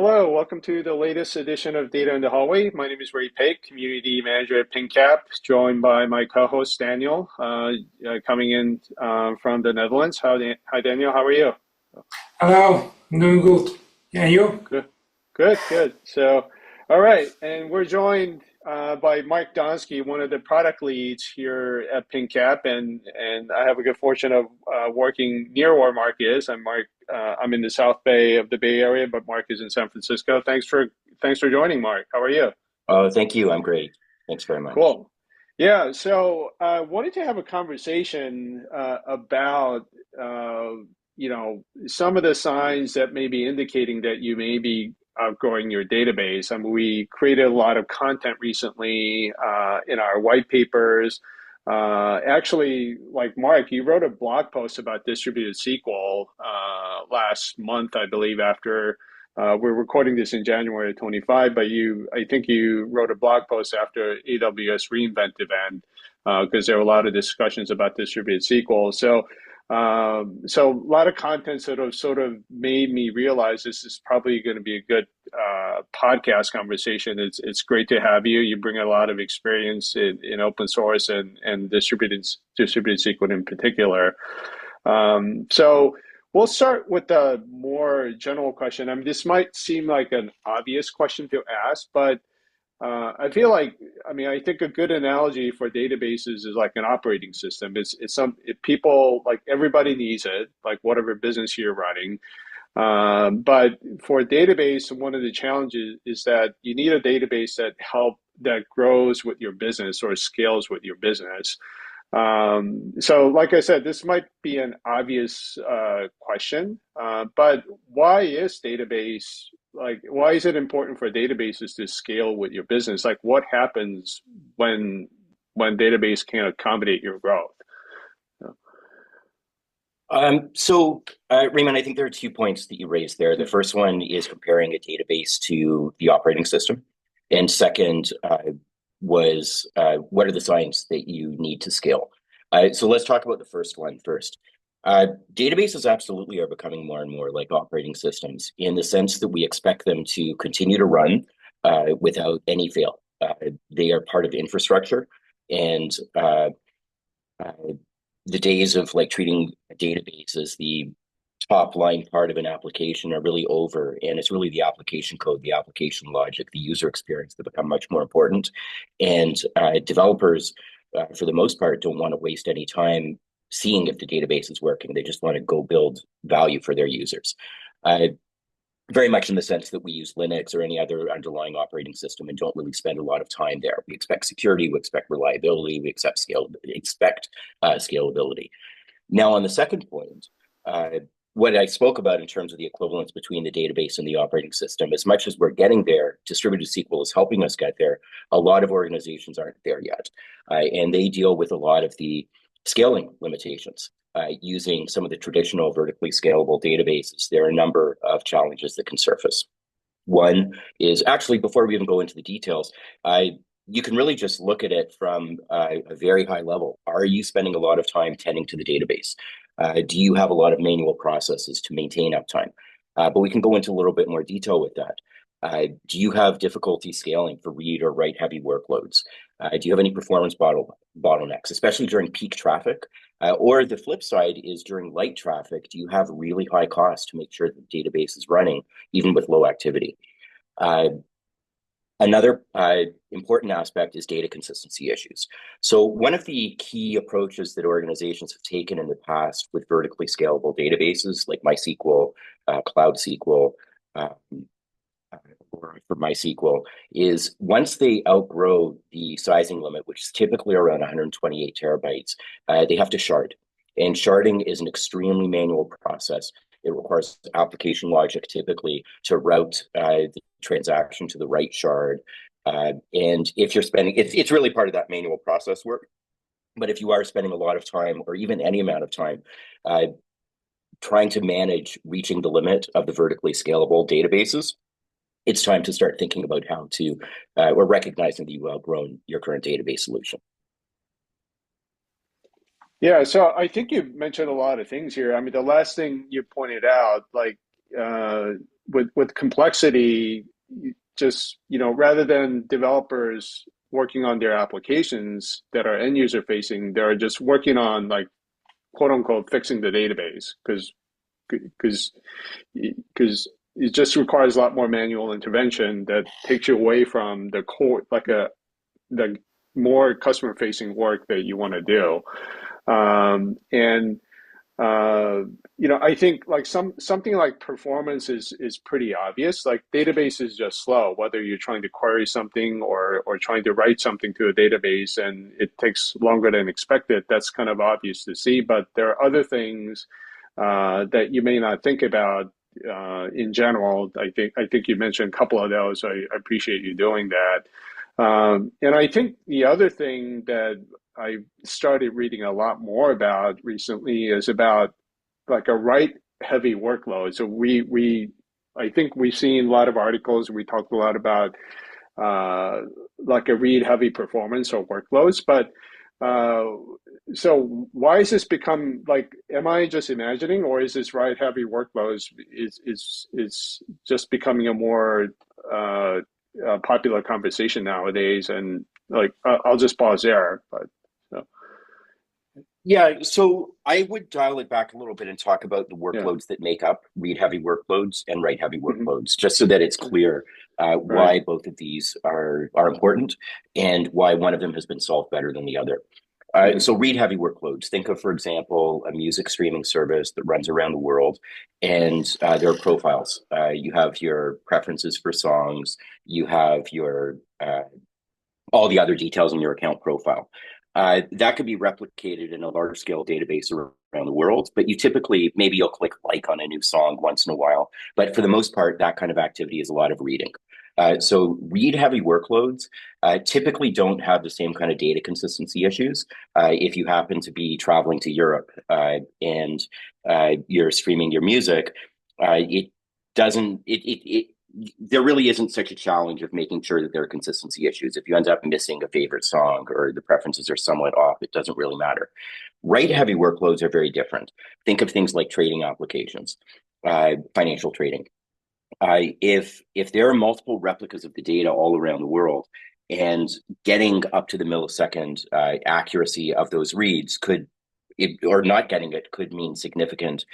Hello, welcome to the latest edition of Data in the Hallway. My name is Ray Pake, Community Manager at PingCAP, joined by my co-host Daniel, coming in from the Netherlands. Hi, Daniel, how are you? Hello, I'm doing good. Yeah, you? Good, good. So, all right, and we're joined by Mark Donsky, one of the product leads here at PingCAP, and I have a good fortune of working near where Mark is. I'm in the South Bay of the Bay Area, but Mark is in San Francisco. Thanks for joining, Mark. How are you? Oh, thank you. I'm great. Thanks very much. Cool. Yeah, so I wanted to have a conversation about some of the signs that may be indicating that you may be outgrowing your database. I mean, we created a lot of content recently in our white papers. Actually, like Mark, you wrote a blog post about distributed SQL last month, I believe, after we're recording this in January of 25, but I think you wrote a blog post after AWS reInvent event because there were a lot of discussions about distributed SQL. So a lot of content sort of made me realize this is probably going to be a good podcast conversation. It's great to have you. You bring a lot of experience in open source and distributed SQL in particular. So we'll start with the more general question. I mean, this might seem like an obvious question to ask, but I feel like, I think a good analogy for databases is like an operating system. People, like everybody needs it, like whatever business you're running. But for a database, one of the challenges is that you need a database that grows with your business or scales with your business. So like I said, this might be an obvious question, but why is it important for databases to scale with your business? Like what happens when database can't accommodate your growth? Raymond, I think there are 2 points that you raised there. The first one is comparing a database to the operating system. And second was what are the signs that you need to scale? So let's talk about the first one first. Databases absolutely are becoming more and more like operating systems in the sense that we expect them to continue to run without any fail. They are part of infrastructure, and the days of like treating a database as the top line part of an application are really over, and it's really the application code, the application logic, the user experience that become much more important. And developers, for the most part, don't want to waste any time seeing if the database is working. They just want to go build value for their users. Very much in the sense that we use Linux or any other underlying operating system and don't really spend a lot of time there. We expect security, we expect reliability, we expect scalability. Now, on the second point, what I spoke about in terms of the equivalence between the database and the operating system, as much as we're getting there, distributed SQL is helping us get there. A lot of organizations aren't there yet, and they deal with a lot of the scaling limitations. Using some of the traditional vertically scalable databases, there are a number of challenges that can surface. One is actually, before we even go into the details, you can really just look at it from a very high level. Are you spending a lot of time tending to the database? Do you have a lot of manual processes to maintain uptime? But we can go into a little bit more detail with that. Do you have difficulty scaling for read or write heavy workloads? Do you have any performance bottlenecks, especially during peak traffic? Or the flip side is during light traffic, do you have really high costs to make sure that the database is running even with low activity? Another important aspect is data consistency issues. So one of the key approaches that organizations have taken in the past with vertically scalable databases like MySQL, Cloud SQL, or for MySQL, is once they outgrow the sizing limit, which is typically around 128 terabytes, they have to shard. And sharding is an extremely manual process. It requires application logic typically to route the transaction to the right shard. And if you're spending, it's really part of that manual process work. But if you are spending a lot of time, or even any amount of time, trying to manage reaching the limit of the vertically scalable databases, it's time to start thinking about how to, or recognizing that you've outgrown your current database solution. Yeah, so I think you mentioned a lot of things here. I mean, the last thing you pointed out, like with complexity, just rather than developers working on their applications that are end user facing, they're just working on like quote unquote fixing the database because because it just requires a lot more manual intervention that takes you away from the core, like the more customer facing work that you want to do. And I think like something like performance is pretty obvious. Like database is just slow, whether you're trying to query something or trying to write something to a database and it takes longer than expected. That's kind of obvious to see. But there are other things that you may not think about in general. I think you mentioned a couple of those. I appreciate you doing that. And I think the other thing that I started reading a lot more about recently is about like a write heavy workload. So I think we've seen a lot of articles. We talked a lot about like a read heavy performance or workloads, but uh, so why has this become like? Am I just imagining, or is this write heavy workloads is just becoming a more popular conversation nowadays? And like, I'll just pause there. But so. Yeah, so I would dial it back a little bit and talk about the Yeah. workloads that make up read heavy workloads and write heavy Mhm. workloads, just so that it's clear Right. why both of these are important and why one of them has been solved better than the other. Mhm. So read heavy workloads. Think of, for example, a music streaming service that runs around the world, and there are profiles. You have your preferences for songs. You have your all the other details in your account profile. That could be replicated in a large scale database around the world, but you typically, maybe you'll click like on a new song once in a while. But for the most part, that kind of activity is a lot of reading. So read heavy workloads typically don't have the same kind of data consistency issues. If you happen to be traveling to Europe and you're streaming your music, it doesn't, there really isn't such a challenge of making sure that there are consistency issues. If you end up missing a favorite song or the preferences are somewhat off, it doesn't really matter. Write heavy workloads are very different. Think of things like trading applications, financial trading. If there are multiple replicas of the data all around the world, and getting up to the millisecond accuracy of those reads or not getting it could mean significant,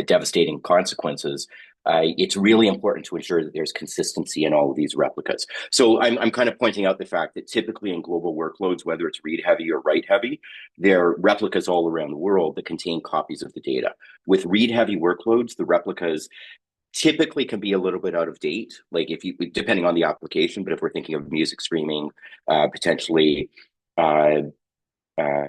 devastating consequences. It's really important to ensure that there's consistency in all of these replicas. So I'm kind of pointing out the fact that typically in global workloads, whether it's read heavy or write heavy, there are replicas all around the world that contain copies of the data. With read heavy workloads, the replicas typically can be a little bit out of date, like if you, depending on the application, but if we're thinking of music streaming, potentially, uh, uh,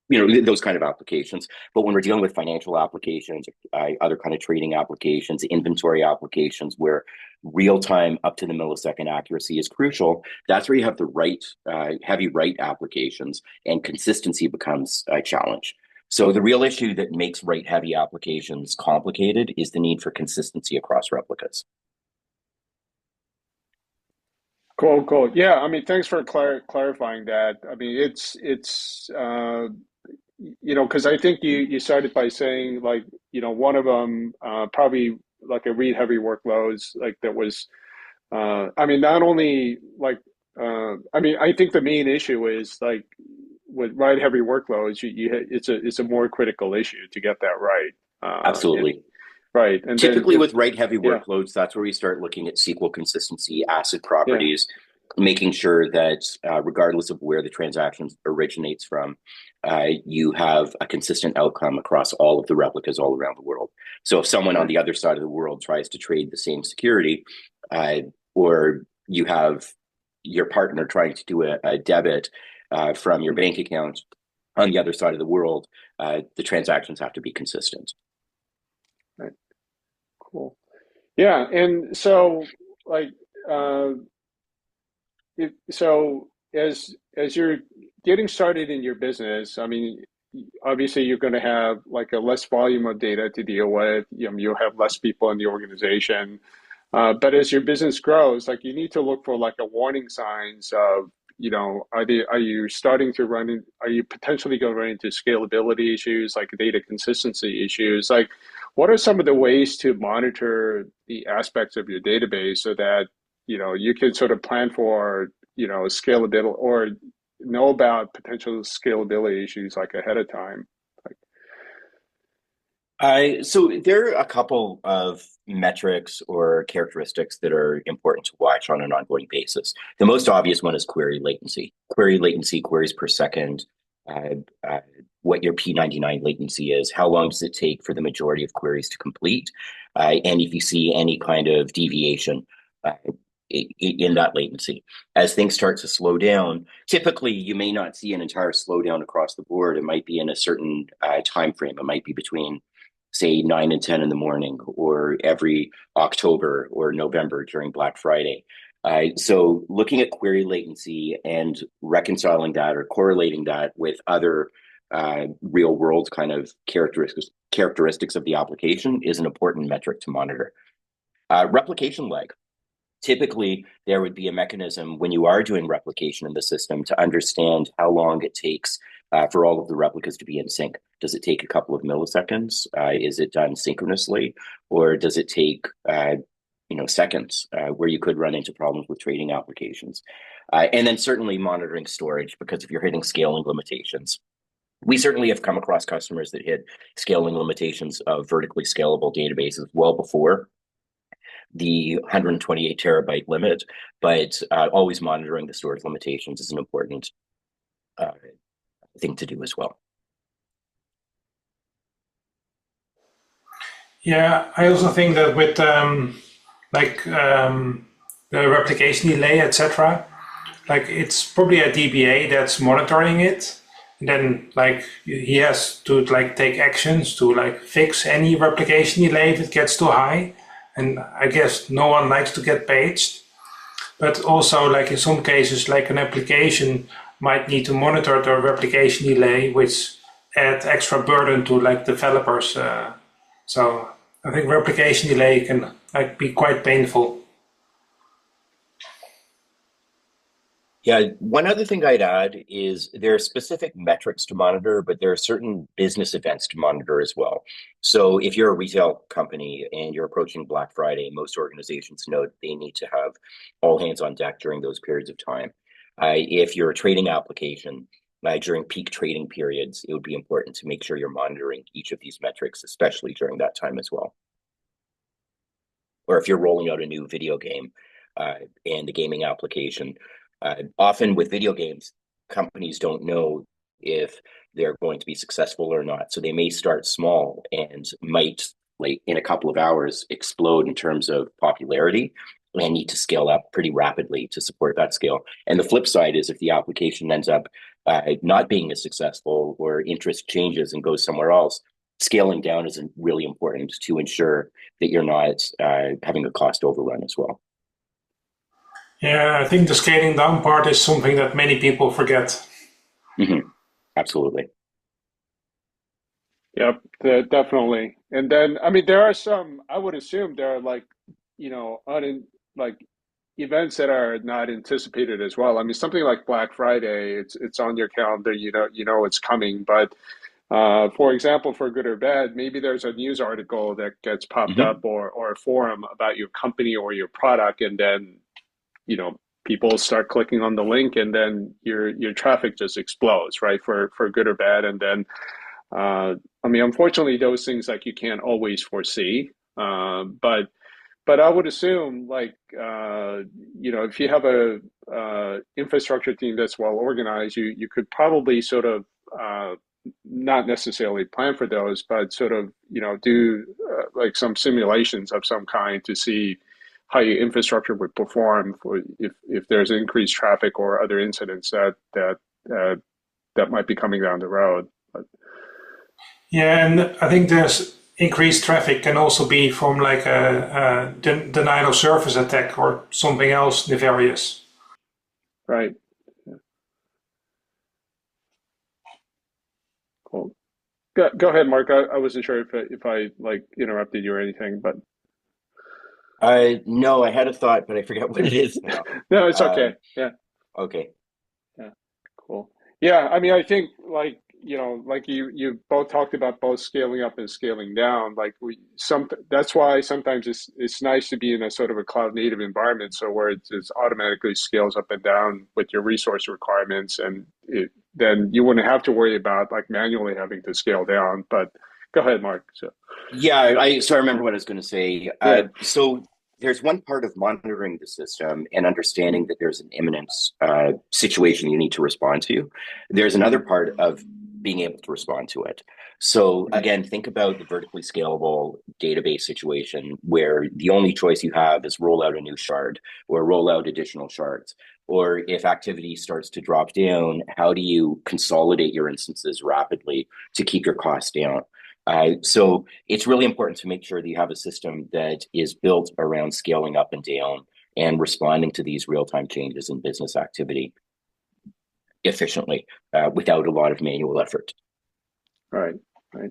those kind of applications. But when we're dealing with financial applications, other kind of trading applications, inventory applications, where real time up to the millisecond accuracy is crucial, that's where you have the heavy write applications, and consistency becomes a challenge. So the real issue that makes write heavy applications complicated is the need for consistency across replicas. Cool. Yeah, I mean, thanks for clarifying that. I mean, it's because I think you started by saying like, one of them probably like a read heavy workloads like that was I mean, not only like I mean, I think the main issue is like with write heavy workloads, it's a more critical issue to get that right. And Absolutely. right, and then Typically if with write heavy yeah, workloads, that's where we start looking at SQL consistency, ACID yeah, properties, making sure that regardless of where the transaction originates from, you have a consistent outcome across all of the replicas all around the world. So if someone on right, the other side of the world tries to trade the same security, uh, or you have your partner trying to do a debit from your mhm, bank account on the other side of the world, the transactions have to be consistent. right, cool. Yeah, and so like uh, so as you're getting started in your business, I mean, obviously you're going to have like a less volume of data to deal with. You'll have less people in the organization. But as your business grows, like you need to look for like a warning signs of, are you starting to are you potentially going to run into scalability issues, like data consistency issues? Like, what are some of the ways to monitor the aspects of your database so that you can sort of plan for scalability or know about potential scalability issues like ahead of time? Like, So there are a couple of metrics or characteristics that are important to watch on an ongoing basis. The most obvious one is query latency. Query latency, queries per second, uh, uh, what your P99 latency is, how long does it take for the majority of queries to complete, and if you see any kind of deviation in that latency. As things start to slow down, typically you may not see an entire slowdown across the board. It might be in a certain time frame. It might be between say 9 and 10 in the morning, or every October or November during Black Friday. So looking at query latency and reconciling that or correlating that with other real world kind of characteristics of the application is an important metric to monitor. Replication lag. Typically, there would be a mechanism when you are doing replication in the system to understand how long it takes for all of the replicas to be in sync. Does it take a couple of milliseconds? Is it done synchronously, or does it take seconds, where you could run into problems with trading applications? And then certainly monitoring storage, because if you're hitting scaling limitations, we certainly have come across customers that hit scaling limitations of vertically scalable databases well before the 128 terabyte limit, but always monitoring the storage limitations is an important thing to do as well. Yeah, I also think that with the replication delay, etc., like it's probably a DBA that's monitoring it. And then he has to take actions to fix any replication delay if it gets too high. And I guess no one likes to get paged. But also in some cases, an application might need to monitor the replication delay, which add extra burden to developers. So I think replication delay can be quite painful. Yeah, one other thing I'd add is there are specific metrics to monitor, but there are certain business events to monitor as well. So if you're a retail company and you're approaching Black Friday, most organizations know that they need to have all hands on deck during those periods of time. If you're a trading application, during peak trading periods, it would be important to make sure you're monitoring each of these metrics, especially during that time as well. Or if you're rolling out a new video game and the gaming application, often with video games, companies don't know if they're going to be successful or not. So they may start small and might, in a couple of hours, explode in terms of popularity and need to scale up pretty rapidly to support that scale. And the flip side is if the application ends up not being as successful or interest changes and goes somewhere else, scaling down is really important to ensure that you're not having a cost overrun as well. Yeah, I think the scaling down part is something that many people forget. Mm-hmm. Absolutely. Yep, definitely. And then, I mean, there are some, I would assume there are events that are not anticipated as well. I mean, something like Black Friday, it's on your calendar, it's coming. But for example, for good or bad, maybe there's a news article that gets popped Mm-hmm. up or a forum about your company or your product, and then people start clicking on the link, and then your traffic just explodes, right? For good or bad. And then I mean, unfortunately, those things you can't always foresee. But I would assume if you have a infrastructure team that's well organized, you could probably sort of not necessarily plan for those, but sort of do some simulations of some kind to see how your infrastructure would perform for if there's increased traffic or other incidents that might be coming down the road. But, Yeah, and I think there's increased traffic can also be from a denial of service attack or something else nefarious. right. Yeah. Cool. Go ahead, Mark. I wasn't sure if I interrupted you or anything, but No, I had a thought, but I forgot what it is now. no, it's okay. Yeah. Okay. Yeah. Cool. Yeah. I mean, I think like you both talked about both scaling up and scaling down. Like that's why sometimes it's nice to be in a sort of a cloud native environment, so where it just automatically scales up and down with your resource requirements, and then you wouldn't have to worry about like manually having to scale down. But go ahead, Mark. So Yeah, I remember what I was going to say. yeah, So there's one part of monitoring the system and understanding that there's an imminent situation you need to respond to. There's another part of being able to respond to it. So again, think about the vertically scalable database situation where the only choice you have is roll out a new shard or roll out additional shards. Or if activity starts to drop down, how do you consolidate your instances rapidly to keep your costs down? So it's really important to make sure that you have a system that is built around scaling up and down and responding to these real-time changes in business activity efficiently without a lot of manual effort. right, right,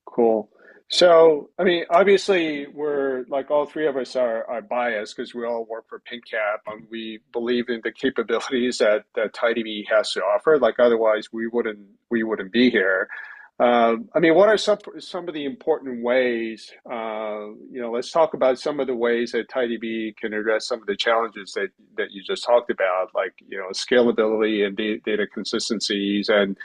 cool. So, I mean, obviously, we're like all three of us are biased because we all work for PingCAP and we believe in the capabilities that TiDB has to offer. Like, otherwise, we wouldn't be here. I mean, what are some of the important ways? Let's talk about some of the ways that TiDB can address some of the challenges that you just talked about, like scalability and data consistencies, and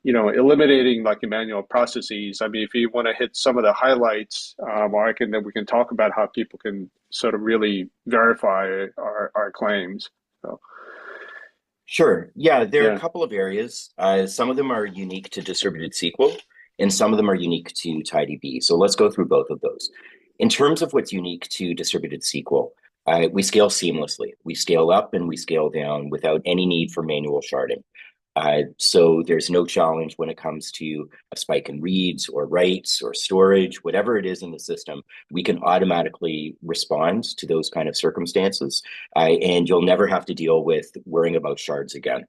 eliminating like manual processes. I mean, if you want to hit some of the highlights, Mark, and then we can talk about how people can sort of really verify our claims. So. Sure. Yeah, there are a Yeah. couple of areas. Some of them are unique to distributed SQL, and some of them are unique to TiDB. So let's go through both of those. In terms of what's unique to distributed SQL, we scale seamlessly. We scale up and we scale down without any need for manual sharding. So there's no challenge when it comes to a spike in reads or writes or storage, whatever it is in the system, we can automatically respond to those kind of circumstances. And you'll never have to deal with worrying about shards again.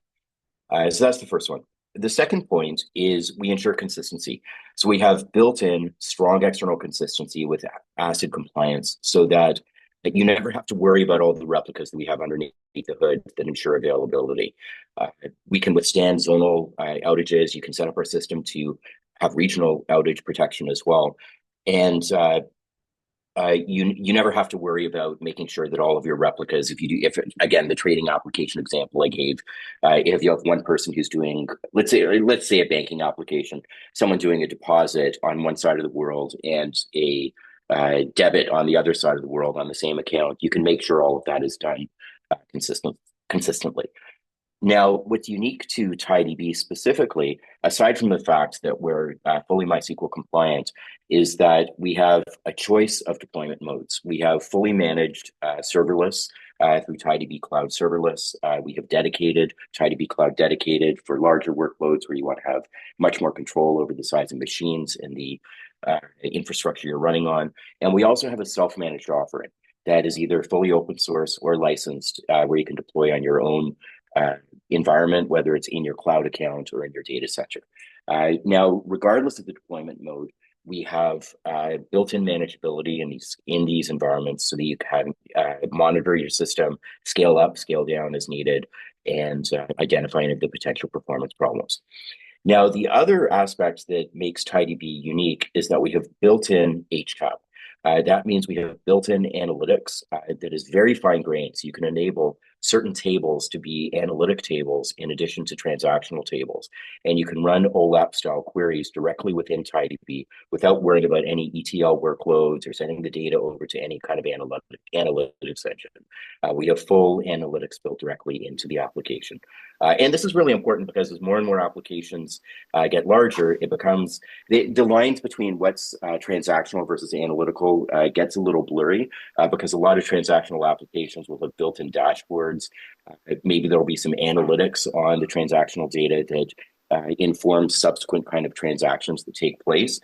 So that's the first one. The second point is we ensure consistency. So we have built-in strong external consistency with ACID compliance so that you never have to worry about all the replicas that we have underneath the hood that ensure availability. We can withstand zonal outages. You can set up our system to have regional outage protection as well. And you never have to worry about making sure that all of your replicas, if again, the trading application example I gave, if you have one person who's doing, let's say a banking application, someone doing a deposit on one side of the world and a debit on the other side of the world on the same account, you can make sure all of that is done consistently. Now, what's unique to TiDB specifically, aside from the fact that we're fully MySQL compliant, is that we have a choice of deployment modes. We have fully managed serverless through TiDB Cloud Serverless. We have dedicated TiDB Cloud Dedicated for larger workloads where you want to have much more control over the size of machines and the infrastructure you're running on. And we also have a self-managed offering that is either fully open source or licensed, where you can deploy on your own environment, whether it's in your cloud account or in your data center. Now, regardless of the deployment mode, we have built-in manageability in these environments so that you can monitor your system, scale up, scale down as needed, and identify any of the potential performance problems. Now, the other aspect that makes TiDB unique is that we have built-in HCAP. That means we have built-in analytics that is very fine-grained, so you can enable certain tables to be analytic tables in addition to transactional tables. And you can run OLAP-style queries directly within TiDB without worrying about any ETL workloads or sending the data over to any kind of analytics engine. We have full analytics built directly into the application. And this is really important because as more and more applications get larger, it becomes, the lines between what's transactional versus analytical gets a little blurry because a lot of transactional applications will have built-in dashboards. Maybe there'll be some analytics on the transactional data that informs subsequent kind of transactions that take place.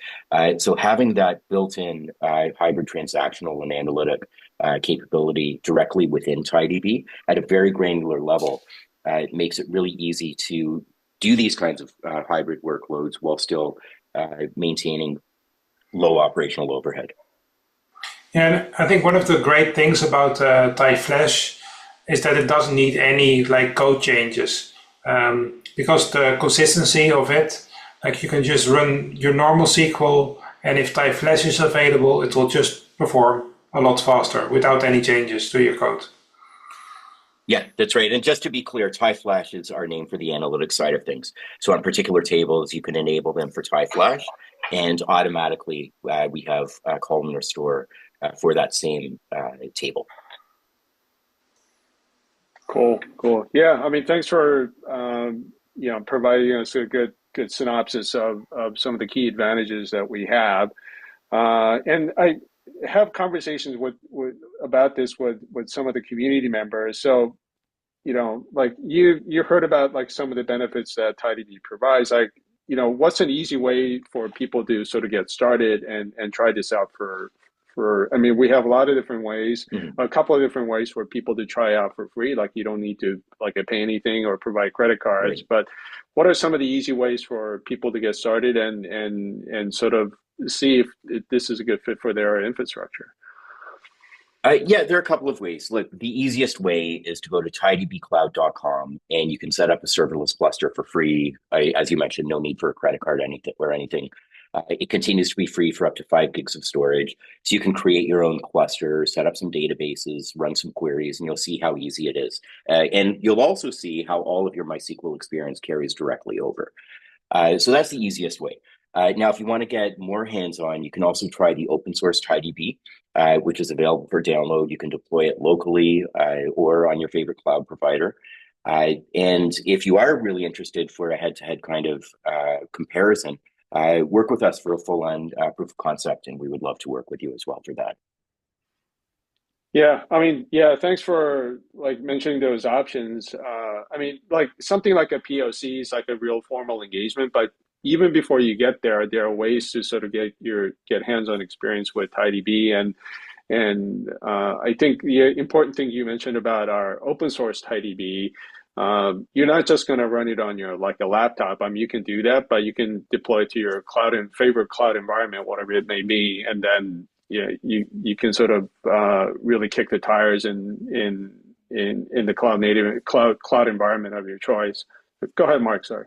So having that built-in hybrid transactional and analytic capability directly within TiDB at a very granular level, it makes it really easy to do these kinds of hybrid workloads while still maintaining low operational overhead. And I think one of the great things about TiFlash is that it doesn't need any code changes. because the consistency of it, like you can just run your normal SQL, and if TiFlash is available, it will just perform a lot faster without any changes to your code. Yeah, that's right. And just to be clear, TiFlash is our name for the analytics side of things. So on particular tables, you can enable them for TiFlash, and automatically we have column restore for that same table. Cool. Yeah, I mean, thanks for providing us a good synopsis of some of the key advantages that we have. And I have conversations about this with some of the community members. So, like you heard about like some of the benefits that TiDB provides. Like, what's an easy way for people to sort of get started and try this out I mean, we have a lot of different ways, a couple of different ways for people to try out for free. Like you don't need to pay anything or provide credit cards, Right. but what are some of the easy ways for people to get started and sort of see if this is a good fit for their infrastructure? Yeah, there are a couple of ways. Look, the easiest way is to go to tidbcloud.com, and you can set up a serverless cluster for free. As you mentioned, no need for a credit card or anything. It continues to be free for up to 5 gigs of storage. So you can create your own cluster, set up some databases, run some queries, and you'll see how easy it is. And you'll also see how all of your MySQL experience carries directly over. So that's the easiest way. Now, if you want to get more hands-on, you can also try the open source TiDB, which is available for download. You can deploy it locally or on your favorite cloud provider. And if you are really interested for a head-to-head kind of comparison, work with us for a full-on proof of concept, and we would love to work with you as well for that. Yeah, I mean, thanks for mentioning those options. I mean, like something like a POC is like a real formal engagement, but even before you get there are ways to sort of get hands-on experience with TiDB, and I think the important thing you mentioned about our open source TiDB. You're not just going to run it on your a laptop. I mean, you can do that, but you can deploy it to your cloud and favorite cloud environment, whatever it may be, and then you can sort of really kick the tires in the cloud environment of your choice. Go ahead, Mark. Sorry.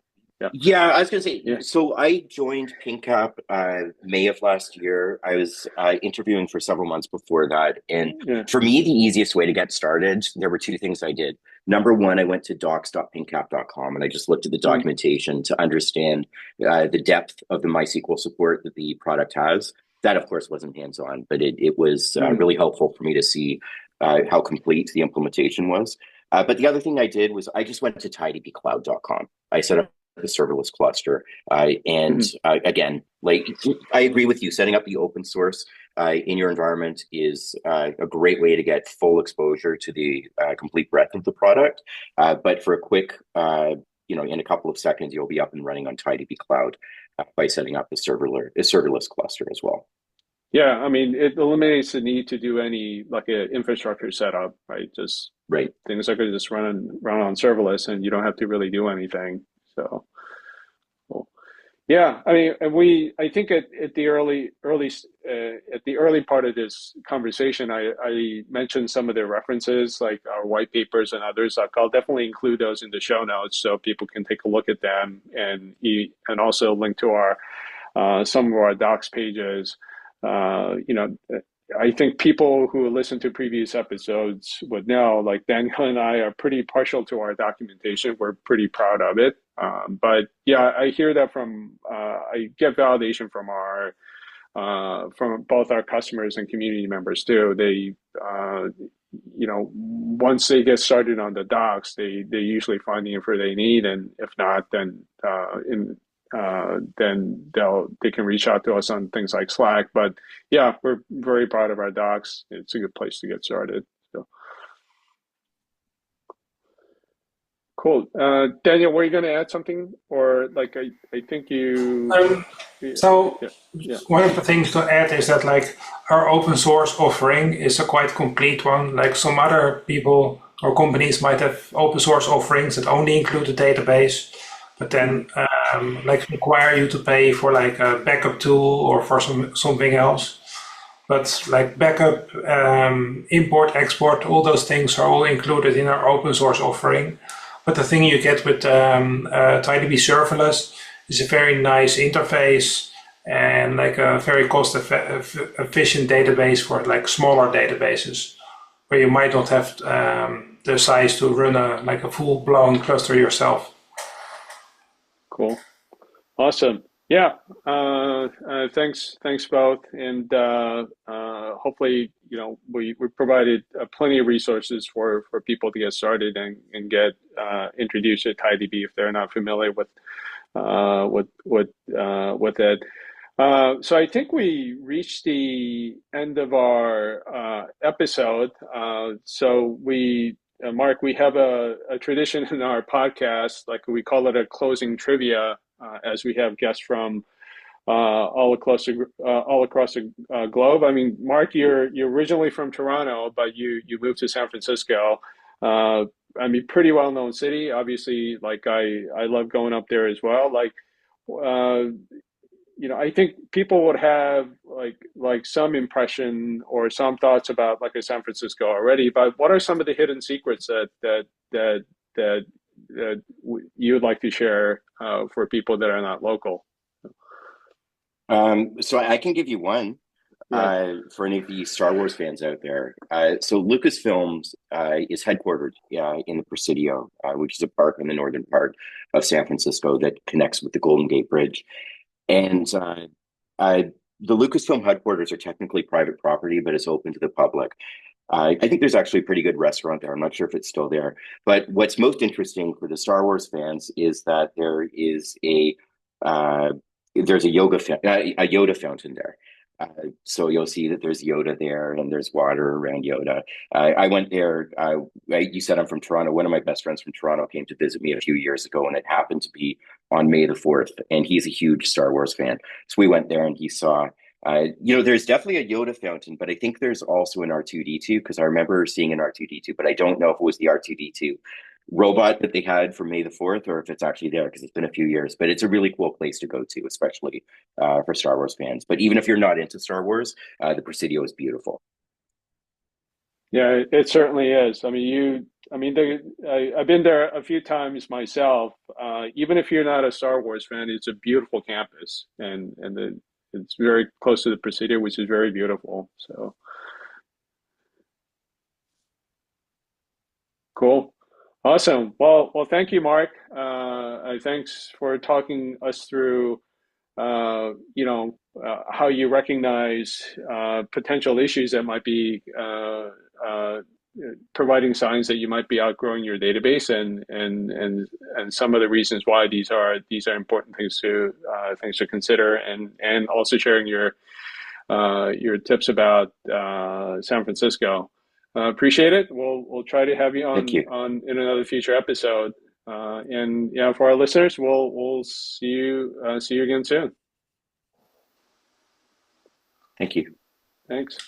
Yeah, I was going to say, so I joined PingCAP May of last year. I was interviewing for several months before that. And for me, the easiest way to get started, there were 2 things I did. Number one, I went to docs.pingcap.com and I just looked at the documentation to understand the depth of the MySQL support that the product has. That, of course, wasn't hands-on, but it was really helpful for me to see how complete the implementation was. But the other thing I did was I just went to tidbcloud.com. I set up the serverless cluster. Again, I agree with you, setting up the open source in your environment is a great way to get full exposure to the complete breadth of the product. But for a quick, in a couple of seconds, you'll be up and running on TiDB Cloud by setting up a serverless cluster as well. Yeah, I mean, it eliminates the need to do any an infrastructure setup, right? Things are going to just run on serverless, and you don't have to really do anything. So, cool. Yeah, I mean, I think at the early part of this conversation, I mentioned some of the references, like our white papers and others. I'll definitely include those in the show notes so people can take a look at them, and also link to our some of our docs pages. I think people who listen to previous episodes would know, like Daniel and I are pretty partial to our documentation. We're pretty proud of it. But yeah, I hear that I get validation from both our customers and community members too. They, once they get started on the docs, they usually find the info they need. And if not, then they can reach out to us on things like Slack. But yeah, we're very proud of our docs. It's a good place to get started. So cool. Daniel, were you going to add something, or I think you? One of the things to add is that our open source offering is a quite complete one. Like some other people or companies might have open source offerings that only include the database, but then require you to pay for a backup tool or for something else. But backup, import, export, all those things are all included in our open source offering. But the thing you get with TiDB serverless is a very nice interface and like a very efficient database for like smaller databases where you might not have the size to run a full-blown cluster yourself. Cool. Awesome. Yeah. Thanks both. And hopefully, we provided plenty of resources for people to get started and get introduced to TiDB if they're not familiar with it. So I think we reached the end of our episode. So Mark, we have a tradition in our podcast, like we call it a closing trivia, as we have guests from all across the globe. I mean, Mark, you're originally from Toronto, but you moved to San Francisco. I mean, pretty well known city. Obviously, like I love going up there as well. Like, I think people would have like some impression or some thoughts about like a San Francisco already. But what are some of the hidden secrets that you would like to share for people that are not local? So I can give you one for any of the Star Wars fans out there. So Lucasfilms is headquartered in the Presidio, which is a park in the northern part of San Francisco that connects with the Golden Gate Bridge. And the Lucasfilm headquarters are technically private property, but it's open to the public. I think there's actually a pretty good restaurant there. I'm not sure if it's still there. But what's most interesting for the Star Wars fans is that there's a Yoda fountain there. So you'll see that there's Yoda there and there's water around Yoda. I went there. You said I'm from Toronto. One of my best friends from Toronto came to visit me a few years ago, and it happened to be on May the 4th. And he's a huge Star Wars fan. So we went there and he saw, there's definitely a Yoda fountain, but I think there's also an R2-D2 because I remember seeing an R2-D2, but I don't know if it was the R2-D2 robot that they had for May the 4th or if it's actually there because it's been a few years. But it's a really cool place to go to, especially for Star Wars fans. But even if you're not into Star Wars, the Presidio is beautiful. Yeah, it certainly is. I mean, I've been there a few times myself. Even if you're not a Star Wars fan, it's a beautiful campus, and it's very close to the Presidio, which is very beautiful. So cool. Awesome. Well, thank you, Mark. Thanks for talking us through, how you recognize potential issues that might be providing signs that you might be outgrowing your database, and some of the reasons why these are important things to consider, and also sharing your tips about San Francisco. Appreciate it. We'll try to have you Thank you. on in another future episode. And for our listeners, we'll see you again soon. Thank you. Thanks.